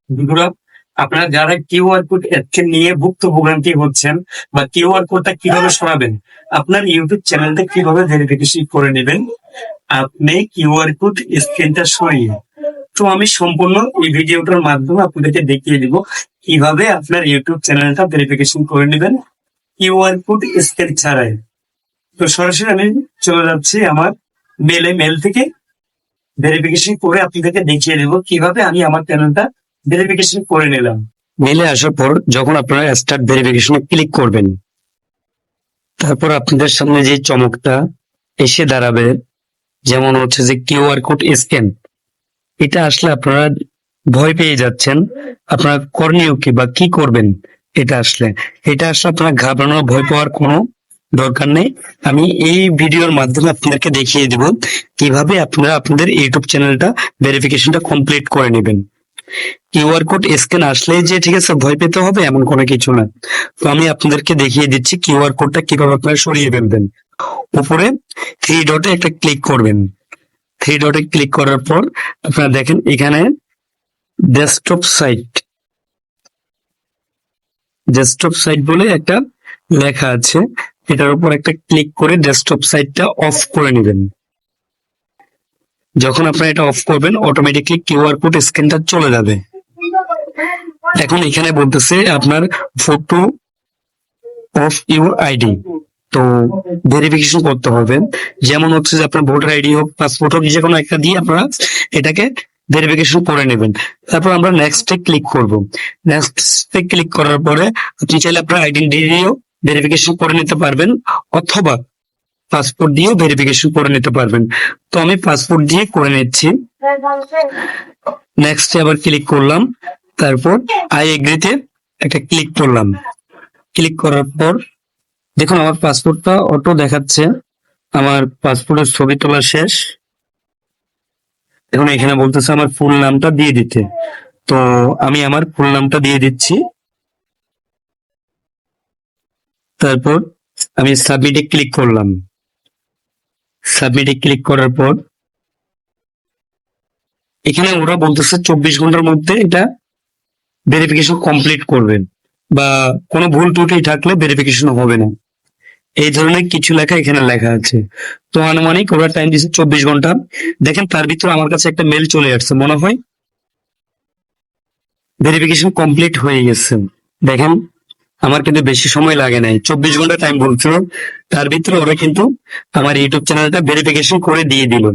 বন্ধুরা, আপনারা যারা কিউআর কোড স্ক্যান নিয়ে ভুক্তভোগান্তি হচ্ছেন বা কিউআর কোডটা কিভাবে সরাবেন, আপনার ইউটিউব চ্যানেলটা কিভাবে ভেরিফিকেশন করে নেবেন আপনি কিউআর কোড স্ক্যানটা সরিয়ে। তো আমি সম্পূর্ণ এই ভিডিওটার মাধ্যমে আপনাদেরকে দেখিয়ে দিব কিভাবে আপনার ইউটিউব চ্যানেলটা ভেরিফিকেশন করে নেবেন কিউআর কোড স্ক্যান ছাড়াই। তো সরাসরি আমি চলে যাচ্ছি আমার মেল থেকে ভেরিফিকেশন করে আপনাদেরকে দেখিয়ে দেবো কিভাবে আমি আমার চ্যানেলটা ভেরিফিকেশন করে নিলাম। মেলে আসার পর যখন আপনারা স্টার্ট ভেরিফিকেশনে ক্লিক করবেন, তারপর আপনাদের সামনে যে চমকটা এসে দাঁড়াবে, যেমন হচ্ছে যে কিউআর কোড স্ক্যান, এটা আসলে আপনারা ভয় পেয়ে যাচ্ছেন। আপনারা করণীয় কি বা কি করবেন? এটা আসলে আপনারা ঘাবড়ানোর ভয় পাওয়ার কোনো দরকার নেই। আমি এই ভিডিওর মাধ্যমে আপনাদেরকে দেখিয়ে দিব কিভাবে আপনারা আপনাদের ইউটিউব চ্যানেলটা ভেরিফিকেশনটা কমপ্লিট করে নেবেন। কিউআর কোড স্ক্যান আসলে যে ঠিক আছে ভয় পেতে হবে এমন কোনো কিছু না। তো আমি আপনাদেরকে দেখিয়ে দিচ্ছি কিউআর কোডটা কিভাবে আপনারা সরিয়ে ফেলবেন। উপরে থ্রি ডটে একটা ক্লিক করবেন। থ্রি ডটে ক্লিক করার পর আপনারা দেখেন এখানে ডেস্কটপ সাইট বলে একটা লেখা আছে, এটার উপর একটা ক্লিক করে ডেস্কটপ সাইটটা অফ করে নেবেন। যখন আপনারা এটা অফ করবেন অটোমেটিকলি কিউআর কোড স্ক্যানটা চলে যাবে। এখন এখানে বলতেছে আপনার ফটো অফ ইউর আইডি, তো ভেরিফিকেশন করতে হবে। যেমন হচ্ছে যে আপনার ভোটার আইডি হোক, পাসপোর্ট হোক, যে কোনো একটা দিয়ে আপনারা এটাকে ভেরিফিকেশন করে নেবেন। তারপর আমরা নেক্সটে ক্লিক করব। নেক্সটে ক্লিক করার পরে আপনি চাইলে আপনার আইডেন্টিটিও ভেরিফিকেশন করে নিতে পারবেন, অথবা পাসপোর্ট দিয়েও ভেরিফিকেশন করে নিতে পারবেন। তো আমি পাসপোর্ট দিয়ে করে নিচ্ছি। নেক্সটে আবার ক্লিক করলাম, তারপর আই এগ্রিতে একটা ক্লিক করলাম। ক্লিক করার পর দেখুন আমার পাসপোর্টটা অটো দেখাচ্ছে, আমার পাসপোর্টের ছবি তোলা শেষ। এখন এখানে বলতেছে আমার ফুল নামটা দিয়ে দিতে, তো আমি আমার ফুল নামটা দিয়ে দিচ্ছি। তারপর আমি সাবমিটে ক্লিক করলাম। সাবমিটে ক্লিক করার পর এখানে ওরা বলতেছে 24 ঘন্টার মধ্যে এটা ভেরিফিকেশন কমপ্লিট করবেন, বা কোনো ভুল ত্রুটি থাকলে ভেরিফিকেশন হবে না, এই ধরনের কিছু লেখা এখানে লেখা আছে। তো আনুমানিক ওরা টাইম দিচ্ছে 24 ঘন্টা। দেখেন তার ভিতরে আমার কাছে একটা মেল চলে আসছে, মনে হয় ভেরিফিকেশন কমপ্লিট হয়ে গেছে। দেখেন আমার কিন্তু বেশি সময় লাগে নাই, 24 ঘন্টা টাইম বলছিল, তার ভিতরে ওরা কিন্তু আমার ইউটিউব চ্যানেলটা ভেরিফিকেশন করে দিয়ে দিল।